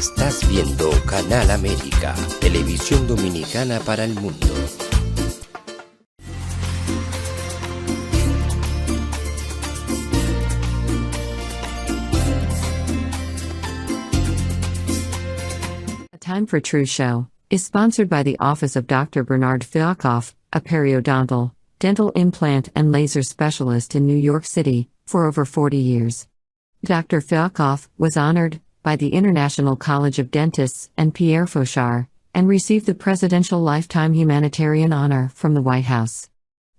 Estás viendo Canal América, televisión dominicana para el mundo. A Time for Truth show is sponsored by the Office of Dr. Bernard Fialkoff, a periodontal, dental implant and laser specialist in New York City, for over 40 years. Dr. Fialkoff was honored by the International College of Dentists and Pierre Fauchard, and received the Presidential Lifetime Humanitarian Honor from the White House.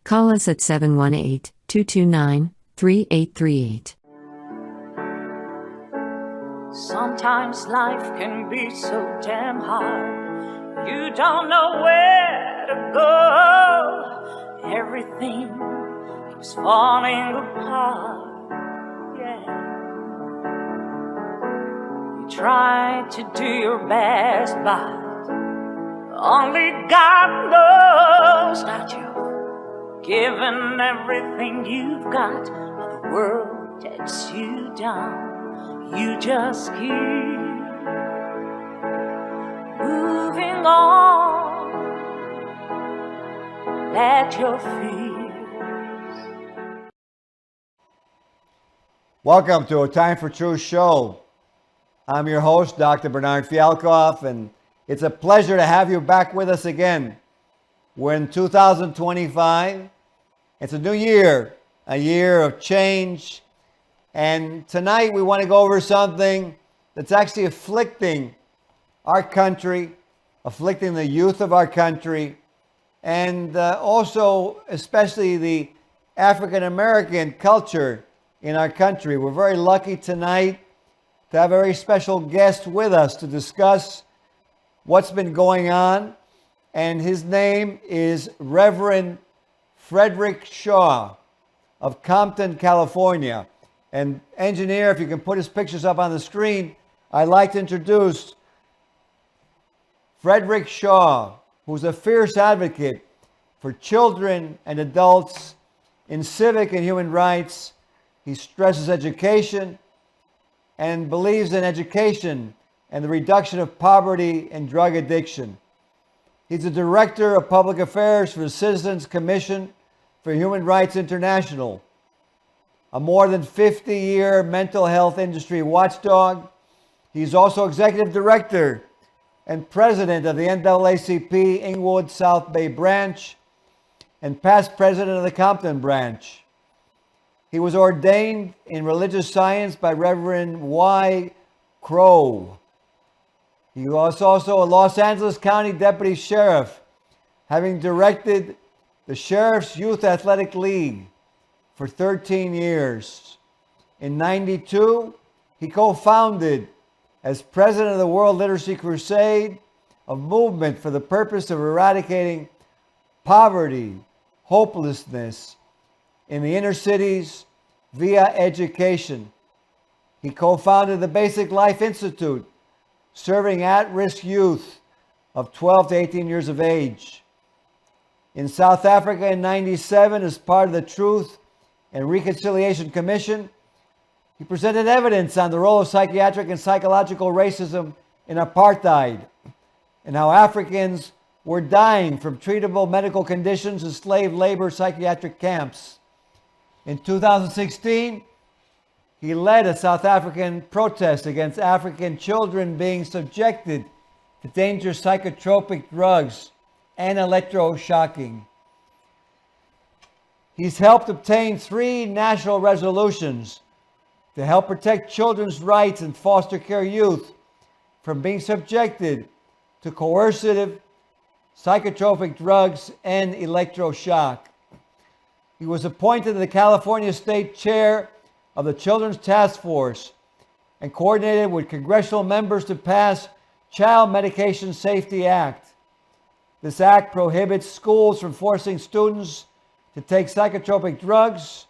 Call us at 718-229-3838. Sometimes life can be so damn hard, you don't know where to go. Everything keeps falling apart, yeah. You try to do your best, but only God knows that you've given everything you've got, but the world takes you down. You just keep moving on. Let your fears. Welcome to A Time for Truth show. I'm your host, Dr. Bernard Fialkoff, and it's a pleasure to have you back with us again. We're in 2025. It's a new year, a year of change. And tonight we want to go over something that's actually afflicting our country, afflicting the youth of our country, and also especially the African American culture in our country. We're very lucky tonight to have a very special guest with us to discuss what's been going on. And his name is Reverend Frederick Shaw of Compton, California. And engineer, if you can put his pictures up on the screen, I'd like to introduce Frederick Shaw, who's a fierce advocate for children and adults in civic and human rights. He stresses education and believes in education and the reduction of poverty and drug addiction. He's the director of public affairs for the Citizens Commission for Human Rights International, a more than 50-year mental health industry watchdog. He's also executive director and president of the NAACP Inglewood South Bay branch and past president of the Compton branch. He was ordained in religious science by Reverend Y. Crow. He was also a Los Angeles County Deputy Sheriff, having directed the Sheriff's Youth Athletic League for 13 years. In '92, he co-founded, as president of the World Literacy Crusade, a movement for the purpose of eradicating poverty, hopelessness in the inner cities via education. He co-founded the Basic Life Institute, serving at-risk youth of 12 to 18 years of age. In South Africa in '97, as part of the Truth and Reconciliation Commission, he presented evidence on the role of psychiatric and psychological racism in apartheid and how Africans were dying from treatable medical conditions in slave labor psychiatric camps. In 2016, he led a South African protest against African children being subjected to dangerous psychotropic drugs and electroshocking. He's helped obtain 3 national resolutions to help protect children's rights and foster care youth from being subjected to coercive psychotropic drugs and electroshock. He was appointed the California State Chair of the Children's Task Force and coordinated with congressional members to pass Child Medication Safety Act. This act prohibits schools from forcing students to take psychotropic drugs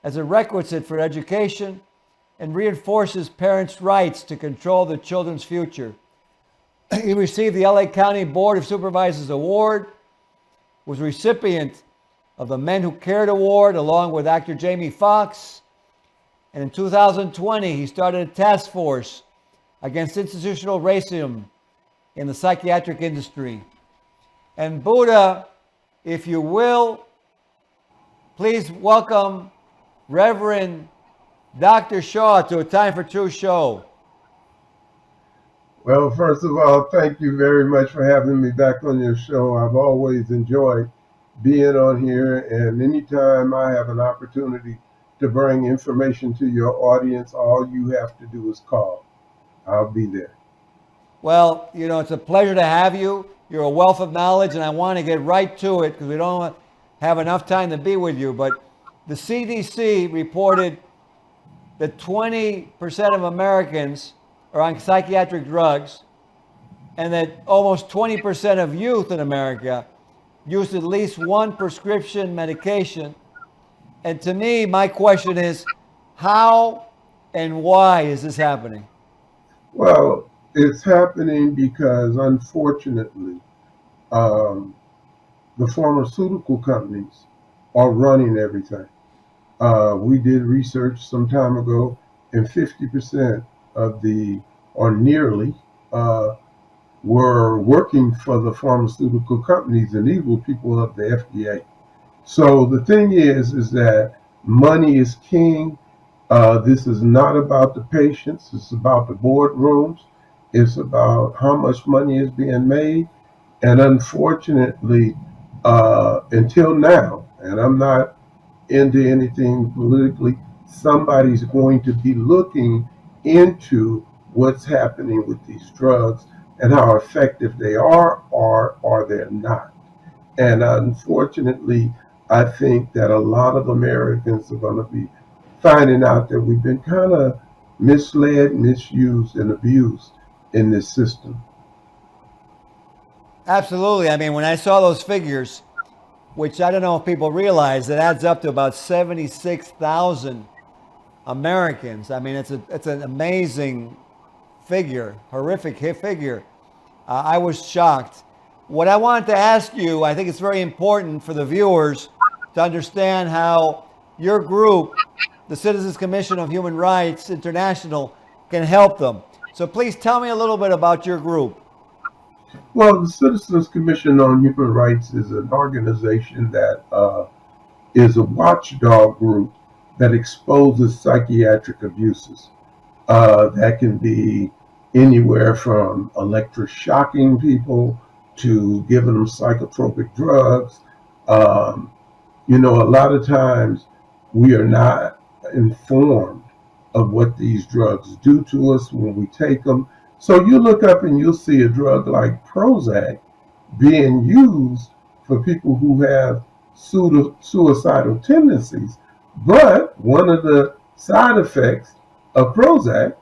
as a requisite for education and reinforces parents' rights to control their children's future. He received the LA County Board of Supervisors Award, was recipient of the Men Who Cared Award along with actor Jamie Foxx, and in 2020 he started a task force against institutional racism in the psychiatric industry. And Buddha, if you will, please welcome Reverend Dr. Shaw to A Time for Truth show. Well, first of all, thank you very much for having me back on your show. I've always enjoyed being on here, and anytime I have an opportunity to bring information to your audience, all you have to do is call. I'll be there. Well, you know, it's a pleasure to have you. You're a wealth of knowledge, and I want to get right to it because we don't have enough time to be with you. But the CDC reported that 20% of Americans are on psychiatric drugs, and that almost 20% of youth in America use at least one prescription medication. And to me, my question is, how and why is this happening? Well, it's happening because, unfortunately, the pharmaceutical companies are running everything. We did research some time ago, and 50% of or nearly, were working for the pharmaceutical companies, and these were people of the FDA. So the thing is that money is king. This is not about the patients. It's about the boardrooms. It's about how much money is being made. And unfortunately, until now, and I'm not into anything politically, somebody's going to be looking into what's happening with these drugs and how effective they are or they're not. And unfortunately, I think that a lot of Americans are going to be finding out that we've been kind of misled, misused, and abused in this system. Absolutely. I mean, when I saw those figures, which I don't know if people realize, it adds up to about 76,000 Americans. I mean, it's an amazing figure, horrific figure. I was shocked. What I wanted to ask you, I think it's very important for the viewers to understand how your group, the Citizens Commission of Human Rights International, can help them. So please tell me a little bit about your group. Well, the Citizens Commission on Human Rights is an organization that is a watchdog group that exposes psychiatric abuses. That can be anywhere from electroshocking people to giving them psychotropic drugs. You know, a lot of times we are not informed of what these drugs do to us when we take them. So you look up and you'll see a drug like Prozac being used for people who have suicidal tendencies. But one of the side effects of Prozac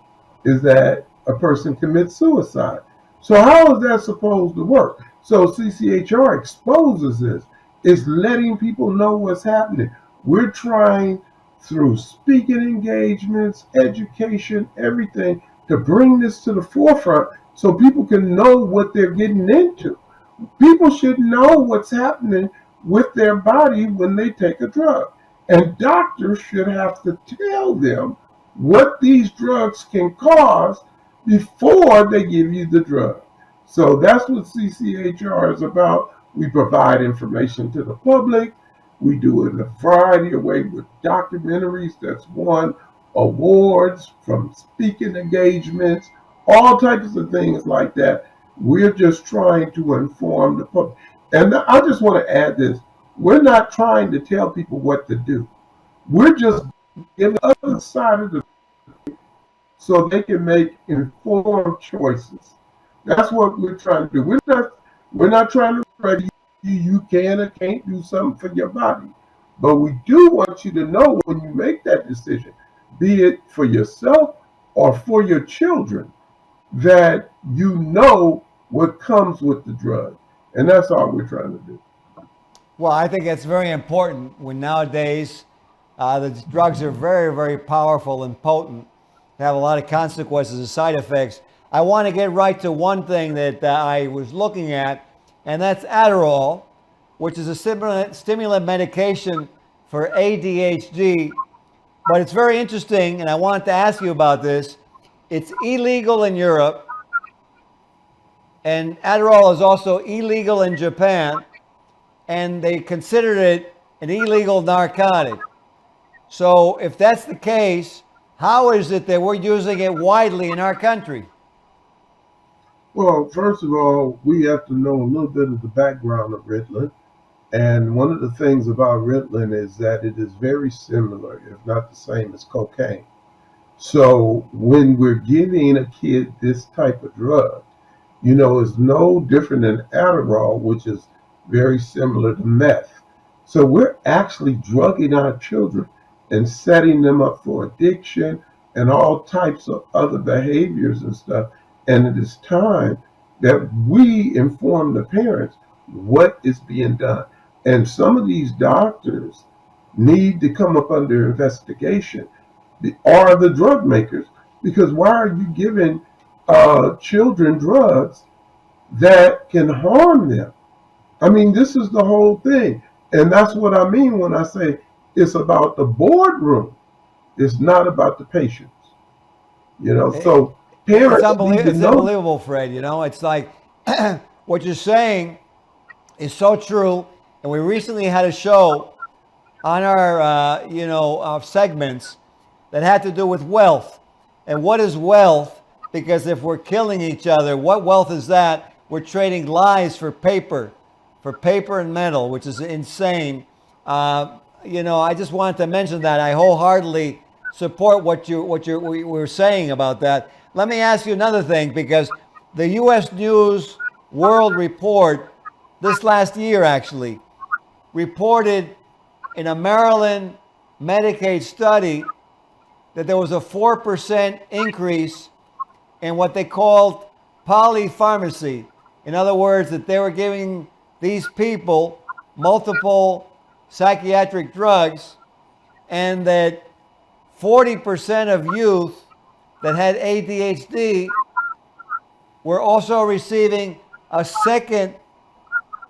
is that a person commits suicide. So how is that supposed to work? So CCHR exposes this. It's letting people know what's happening. We're trying through speaking engagements, education, everything to bring this to the forefront so people can know what they're getting into. People should know what's happening with their body when they take a drug. And doctors should have to tell them what these drugs can cause before they give you the drug. So that's what CCHR is about. We provide information to the public. We do it in a variety of ways with documentaries that's won awards, from speaking engagements, all types of things like that. We're just trying to inform the public. And I just want to add this. We're not trying to tell people what to do. We're just giving the other side of the so they can make informed choices. That's what we're trying to do. We're not trying to ready you can or can't do something for your body. But we do want you to know when you make that decision, be it for yourself or for your children, that you know what comes with the drug. And that's all we're trying to do. Well, I think it's very important when nowadays the drugs are very, very powerful and potent, have a lot of consequences and side effects. I want to get right to one thing that I was looking at, and that's Adderall, which is a stimulant medication for ADHD. But it's very interesting, and I wanted to ask you about this. it's illegal in Europe, and Adderall is also illegal in Japan, and they considered it an illegal narcotic. So if that's the case, how is it that we're using it widely in our country? Well, first of all, we have to know a little bit of the background of Ritalin. And one of the things about Ritalin is that it is very similar, if not the same, as cocaine. So when we're giving a kid this type of drug, it's no different than Adderall, which is very similar to meth. So we're actually drugging our children and setting them up for addiction and all types of other behaviors and stuff. And it is time that we inform the parents what is being done. And some of these doctors need to come up under investigation, or the drug makers, because why are you giving children drugs that can harm them? I mean, this is the whole thing. And that's what I mean when I say it's about the boardroom. It's not about the patients. So parents. It's unbelievable, Fred. It's like what you're saying is so true. And we recently had a show on our segments that had to do with wealth. And what is wealth? Because if we're killing each other, what wealth is that? We're trading lies for paper and metal, which is insane. I just wanted to mention that. I wholeheartedly support what you were saying about that. Let me ask you another thing, because the U.S. News World Report this last year actually reported in a Maryland Medicaid study that there was a 4% increase in what they called polypharmacy. In other words, that they were giving these people multiple psychiatric drugs, and that 40% of youth that had ADHD were also receiving a second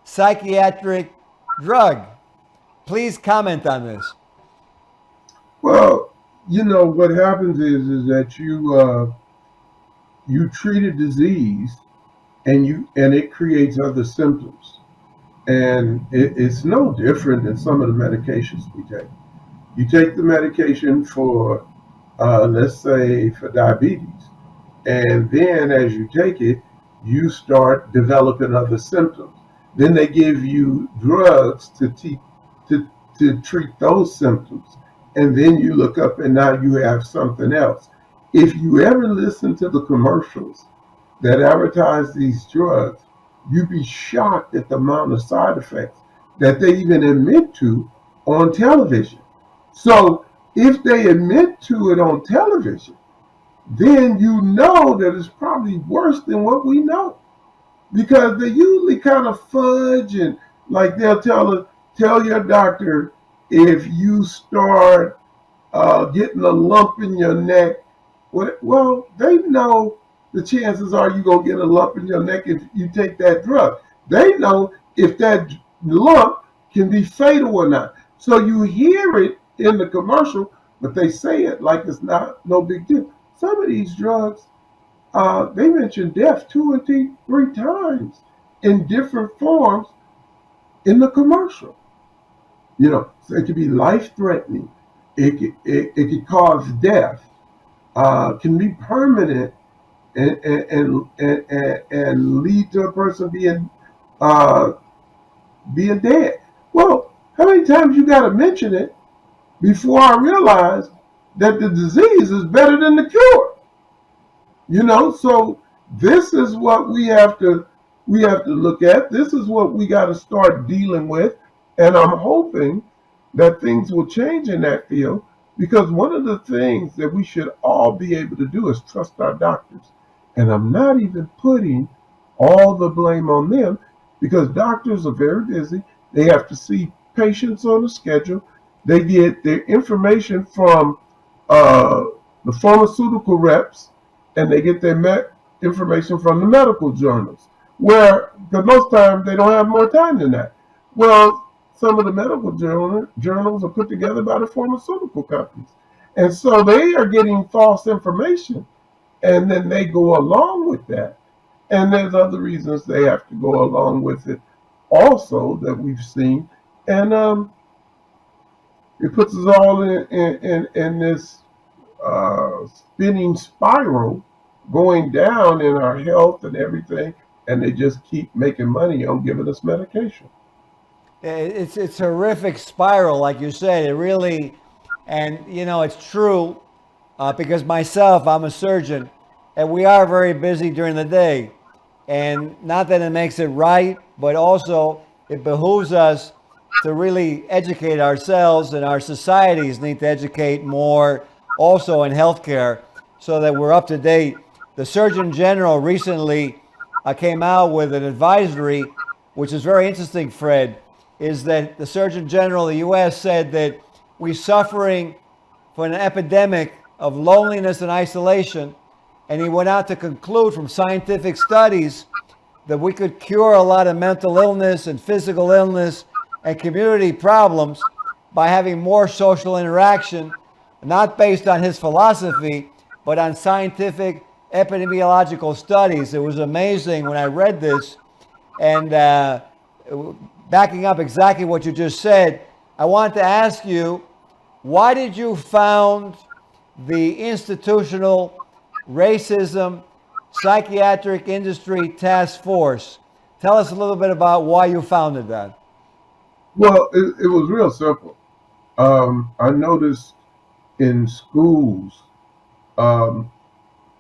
psychiatric drug. Please comment on this. Well, what happens is that you treat a disease and it creates other symptoms. And it's no different than some of the medications we take. You take the medication for, let's say, for diabetes, and then as you take it, you start developing other symptoms. Then they give you drugs to treat those symptoms, and then you look up and now you have something else. If you ever listen to the commercials that advertise these drugs, you'd be shocked at the amount of side effects that they even admit to on television. So if they admit to it on television, then you know that it's probably worse than what we know, because they usually kind of fudge, and like they'll tell your doctor, if you start getting a lump in your neck, well, they know the chances are you're going to get a lump in your neck if you take that drug. They know if that lump can be fatal or not. So you hear it in the commercial, but they say it like it's no big deal. Some of these drugs, they mention death 2 and 3 times in different forms in the commercial. So it could be life-threatening. It could cause death. Can be permanent and lead to a person being dead. Well, how many times you got to mention it before I realized that the disease is better than the cure? So this is what we have to look at. This is what we got to start dealing with, and I'm hoping that things will change in that field, because one of the things that we should all be able to do is trust our doctors. And I'm not even putting all the blame on them, because doctors are very busy. They have to see patients on a schedule. They get their information from the pharmaceutical reps, and they get their information from the medical journals, because most times they don't have more time than that. Well, some of the medical journals are put together by the pharmaceutical companies. And so they are getting false information. And then they go along with that. And there's other reasons they have to go along with it also that we've seen. And it puts us all in this spinning spiral going down in our health and everything. And they just keep making money on giving us medication. It's a horrific spiral, like you said. It really, and it's true because myself, I'm a surgeon, and we are very busy during the day. And not that it makes it right, but also it behooves us to really educate ourselves, and our societies need to educate more also in healthcare so that we're up to date. The Surgeon General recently came out with an advisory, which is very interesting, Fred, is that the Surgeon General of the U.S. said that we're suffering from an epidemic of loneliness and isolation. And he went out to conclude from scientific studies that we could cure a lot of mental illness and physical illness and community problems by having more social interaction, not based on his philosophy, but on scientific epidemiological studies. It was amazing when I read this. And backing up exactly what you just said, I want to ask you, why did you found the Institutional Racism Psychiatric Industry Task Force? Tell us a little bit about why you founded that. Well, it was real simple. I noticed in schools, a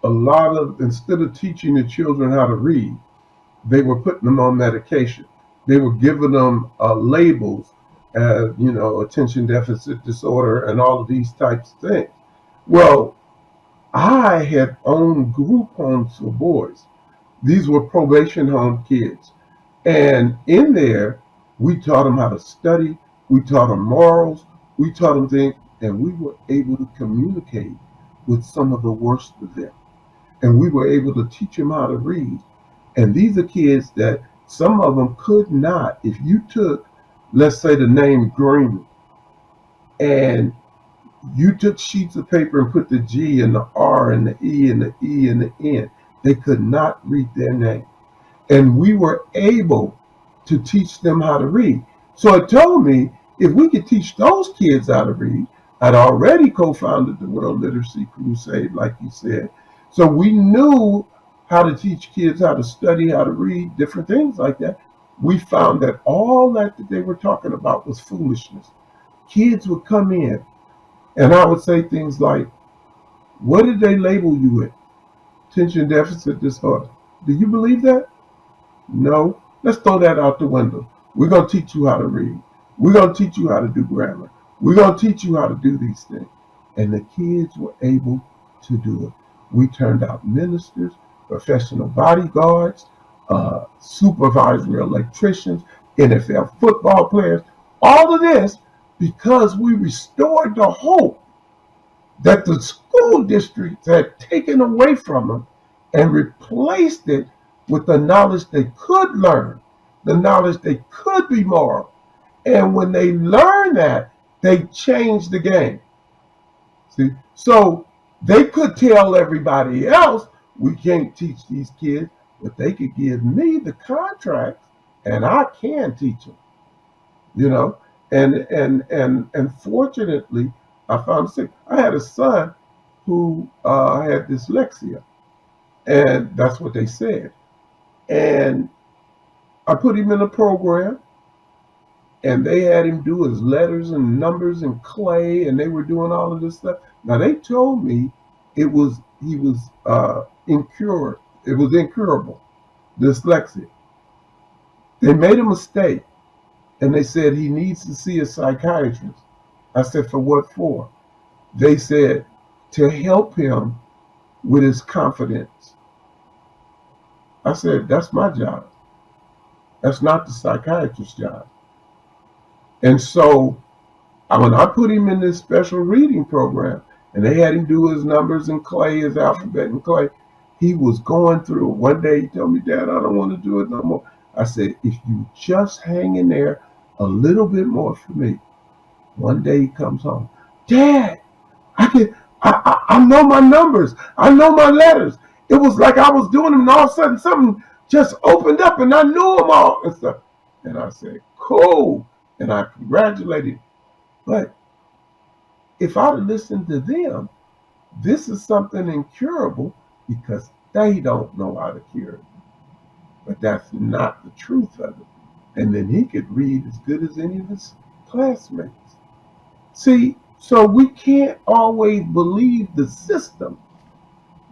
lot of, instead of teaching the children how to read, they were putting them on medication. They were giving them labels, attention deficit disorder and all of these types of things. Well, I had owned group homes for boys. These were probation home kids. And in there, we taught them how to study, we taught them morals, we taught them things, and we were able to communicate with some of the worst of them. And we were able to teach them how to read. And these are kids that some of them could not. If you took, let's say, the name Green, and you took sheets of paper and put the G and the R and the E and the E and the N, they could not read their name. And we were able to teach them how to read. So it told me, if we could teach those kids how to read, I'd already co-founded the World Literacy Crusade, like you said. So we knew how to teach kids how to study, how to read, different things like that. We found that all that they were talking about was foolishness. Kids would come in, and I would say things like, what did they label you with? Attention deficit disorder. Do you believe that? No. Let's throw that out the window. We're going to teach you how to read. We're going to teach you how to do grammar. We're going to teach you how to do these things. And the kids were able to do it. We turned out ministers, professional bodyguards, supervisory electricians, NFL football players, all of this because we restored the hope that the school districts had taken away from them and replaced it with the knowledge they could learn, the knowledge they could be moral. And when they learn that, they change the game. See, so they could tell everybody else, we can't teach these kids, but they could give me the contract and I can teach them, and fortunately I found sick. I had a son who had dyslexia, and that's what they said. And I put him in a program, and they had him do his letters and numbers and clay, and they were doing all of this stuff. Now they told me he was incurable. It was incurable, dyslexia. They made a mistake, and they said he needs to see a psychiatrist. I said, for what for? They said, to help him with his confidence. I said, that's my job. That's not the psychiatrist's job. And so when I put him in this special reading program, and they had him do his numbers in clay, his alphabet in clay, he was going through. One day he told me, Dad, I don't want to do it no more. I said, if you just hang in there a little bit more for me. One day he comes home, Dad, I I know my numbers. I know my letters. It was like I was doing them, and all of a sudden something just opened up, and I knew them all and stuff. And I said, cool. And I congratulated. But if I'd have listened to them, this is something incurable because they don't know how to cure it. But that's not the truth of it. And then he could read as good as any of his classmates. See, so we can't always believe the system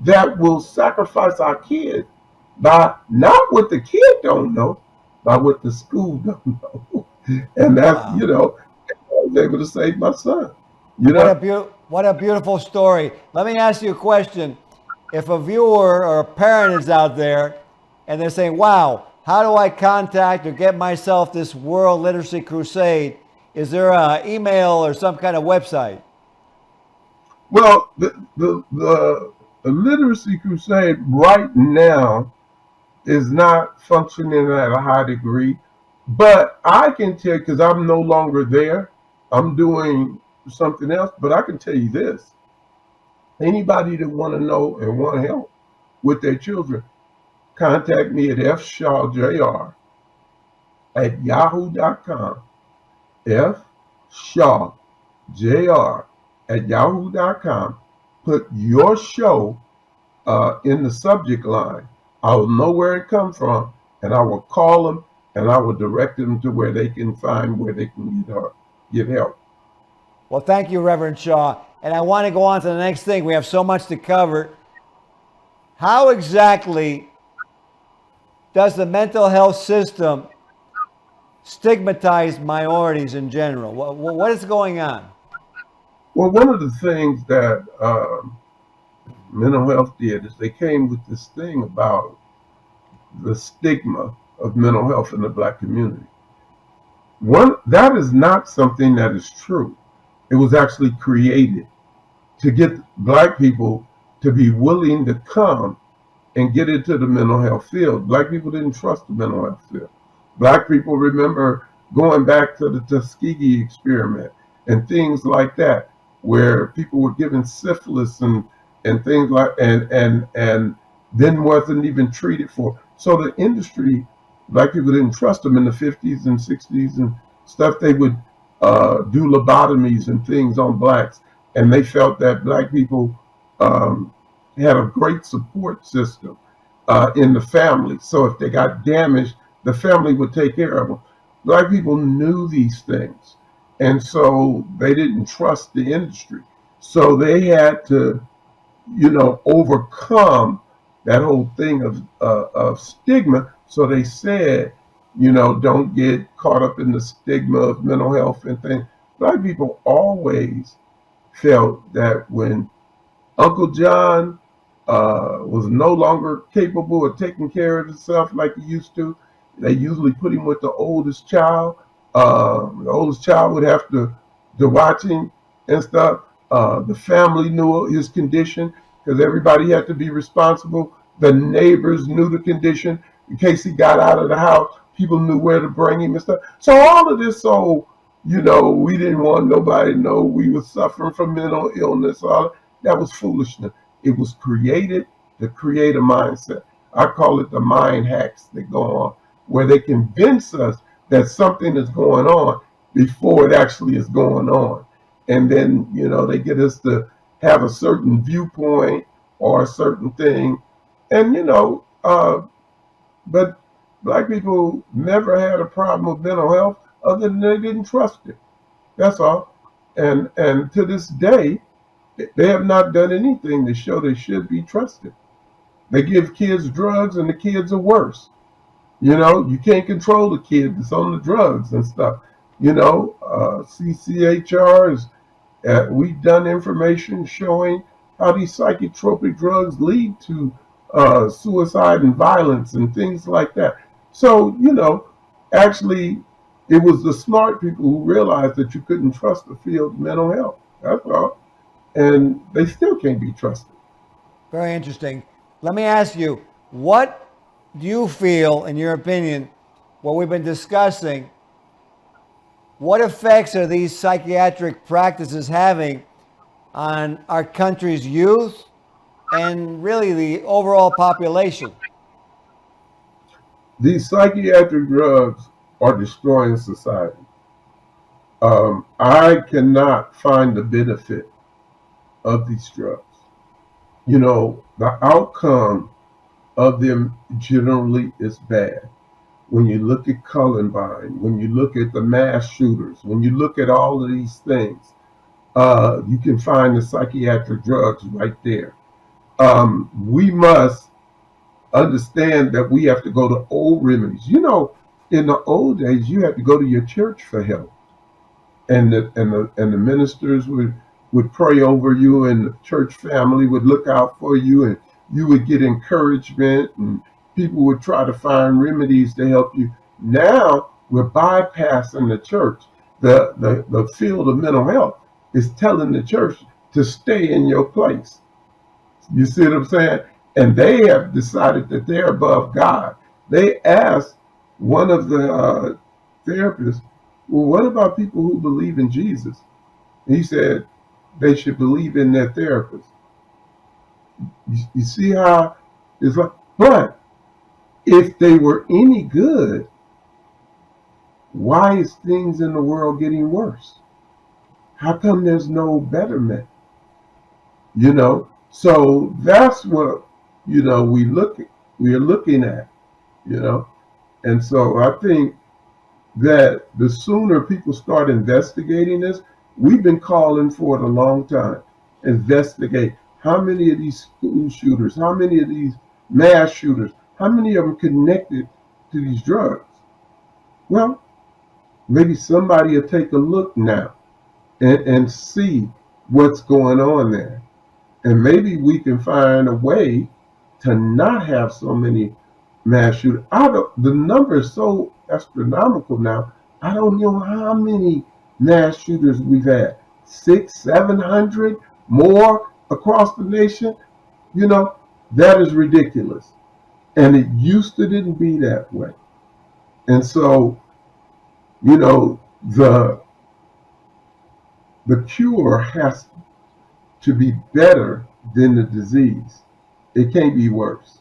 that will sacrifice our kid by not what the kid don't know, by what the school don't know. And that's, Wow. you know, I was able to save my son. You know, What a beautiful story. Let me ask you a question. If a viewer or a parent is out there and they're saying, wow, how do I contact or get myself this World Literacy Crusade? Is there an email or some kind of website? well, the literacy crusade right now is not functioning at a high degree, but I can tell, because I'm no longer there, I'm doing something else, but I can tell you this. Anybody that want to know and want to help with their children, contact me at fshawjr@yahoo.com. fshawjr@yahoo.com. Put your show in the subject line. I will know where it comes from, and I will call them, and I will direct them to where they can find where they can get help. Well, thank you, Reverend Shaw. And I want to go on to the next thing. We have so much to cover. How exactly does the mental health system stigmatize minorities in general? What is going on? Well, one of the things that mental health did is they came with this thing about the stigma of mental health in the Black community. That is not something that is true. It was actually created to get Black people to be willing to come and get into the mental health field. Black people didn't trust the mental health field. Black people remember going back to the Tuskegee experiment and things like that, where people were given syphilis and things like and then wasn't even treated for. So the industry, Black people didn't trust them in the 50s and 60s and stuff. They would do lobotomies and things on Blacks, and they felt that Black people had a great support system in the family. So if they got damaged, the family would take care of them. Black people knew these things, and so they didn't trust the industry. So they had to, overcome that whole thing of stigma. So they said, don't get caught up in the stigma of mental health and things. Black people always felt that when Uncle John was no longer capable of taking care of himself like he used to, they usually put him with the oldest child. The oldest child would have to watch him and stuff. The family knew his condition because everybody had to be responsible. The neighbors knew the condition in case he got out of the house. People knew where to bring him and stuff. So all of this, we didn't want nobody to know we were suffering from mental illness. That was foolishness. It was created to create a mindset. I call it the mind hacks that go on, where they convince us that something is going on before it actually is going on. And then, they get us to have a certain viewpoint or a certain thing. And, but Black people never had a problem with mental health other than they didn't trust it. That's all. And to this day, they have not done anything to show they should be trusted. They give kids drugs and the kids are worse. You can't control the kid that's on the drugs and stuff. CCHRs, we've done information showing how these psychotropic drugs lead to suicide and violence and things like that. So, actually, it was the smart people who realized that you couldn't trust the field of mental health. That's all. And they still can't be trusted. Very interesting. Let me ask you, what do you feel, in your opinion, what we've been discussing, what effects are these psychiatric practices having on our country's youth and really the overall population? These psychiatric drugs are destroying society. I cannot find the benefit of these drugs. You know, the outcome of them generally is bad. When you look at Columbine, when you look at the mass shooters, when you look at all of these things, you can find the psychiatric drugs right there. We must understand that we have to go to old remedies. You know, in the old days, you had to go to your church for help, and the ministers would pray over you, and the church family would look out for you, and you would get encouragement, and people would try to find remedies to help you. Now we're bypassing the church. The field of mental health is telling the church to stay in your place. You see what I'm saying? And they have decided that they're above God. They asked one of the therapists, well, what about people who believe in Jesus? And he said they should believe in their therapist. You see how it's like, but if they were any good, why is things in the world getting worse? How come there's no betterment? You know, so that's what, you know, we are looking at, you know. And so I think that the sooner people start investigating this, we've been calling for it a long time. Investigate how many of these school shooters, how many of these mass shooters, how many of them connected to these drugs? Well, maybe somebody will take a look now and see what's going on there. And maybe we can find a way to not have so many mass shooters. The number is so astronomical now. I don't know how many mass shooters we've had. 600, 700 more across the nation. You know, that is ridiculous. And it used to didn't be that way. And so, you know, the cure has to be better than the disease. It can't be worse.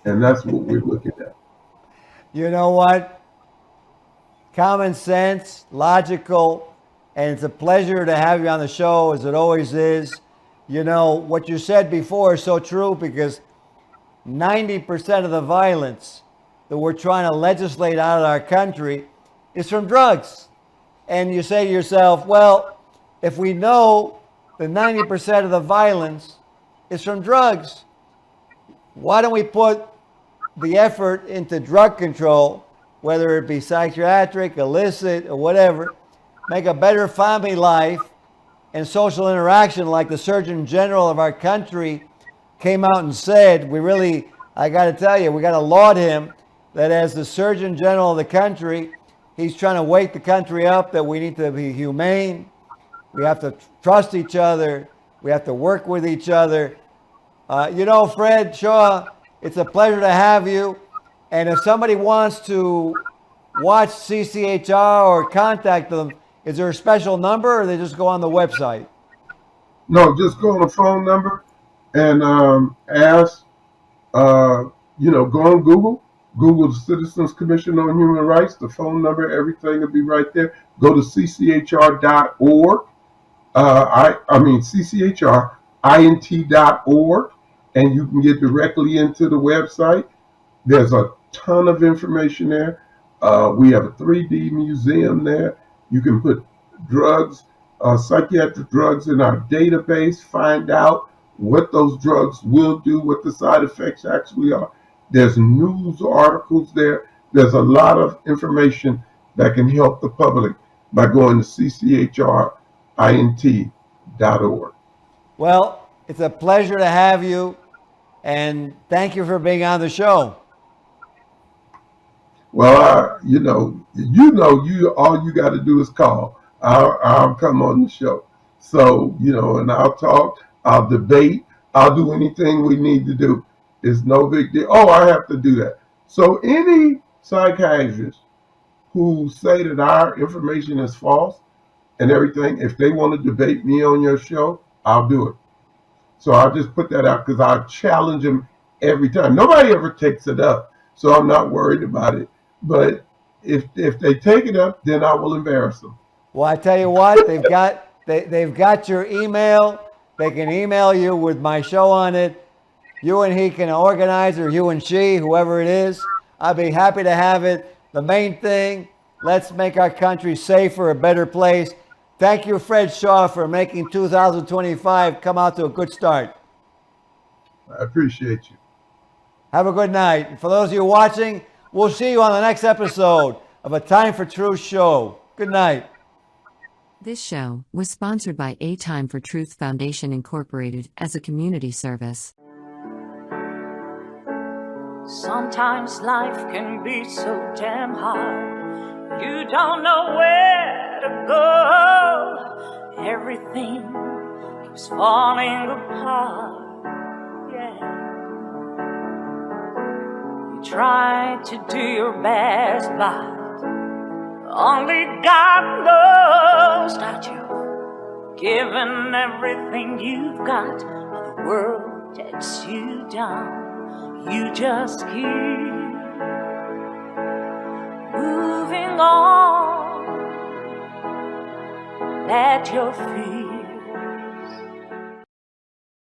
And that's what we're looking at. You know what? Common sense, logical, and it's a pleasure to have you on the show, as it always is. You know, what you said before is so true, because 90% of the violence that we're trying to legislate out of our country is from drugs. And you say to yourself, well, if we know that 90% of the violence is from drugs, why don't we put the effort into drug control, whether it be psychiatric, illicit, or whatever, make a better family life and social interaction, like the Surgeon General of our country came out and said. I got to tell you, we got to laud him that as the Surgeon General of the country, he's trying to wake the country up that we need to be humane. We have to trust each other. We have to work with each other. You know, Fred Shaw, it's a pleasure to have you. And if somebody wants to watch CCHR or contact them, is there a special number, or they just go on the website? No, just go on the phone number and ask, you know, go on Google the Citizens Commission on Human Rights, the phone number, everything will be right there. Go to cchr.org, cchrint.org, and you can get directly into the website. There's a ton of information there. We have a 3D museum there. You can put drugs, psychiatric drugs in our database, find out what those drugs will do, what the side effects actually are. There's news articles there. There's a lot of information that can help the public by going to cchrint.org. Well, it's a pleasure to have you, and thank you for being on the show. Well, you all you got to do is call. I'll come on the show. So, you know, and I'll talk, I'll debate, I'll do anything we need to do. It's no big deal. Oh, I have to do that. So any psychiatrists who say that our information is false and everything, if they want to debate me on your show, I'll do it. So I'll just put that out because I challenge them every time. Nobody ever takes it up, so I'm not worried about it. But if they take it up, then I will embarrass them. Well, I tell you what, they've got your email. They can email you with my show on it. You and he can organize, or you and she, whoever it is. I'd be happy to have it. The main thing, let's make our country safer, a better place. Thank you, Fred Shaw, for making 2025 come out to a good start. I appreciate you. Have a good night. And for those of you watching, we'll see you on the next episode of A Time for Truth show. Good night. This show was sponsored by A Time for Truth Foundation Incorporated as a community service. Sometimes life can be so damn hard. You don't know where to go. Everything keeps falling apart. Yeah. You try to do your best, but only God knows that you've given everything you've got. But the world takes you down. You just keep moving on. Let your feet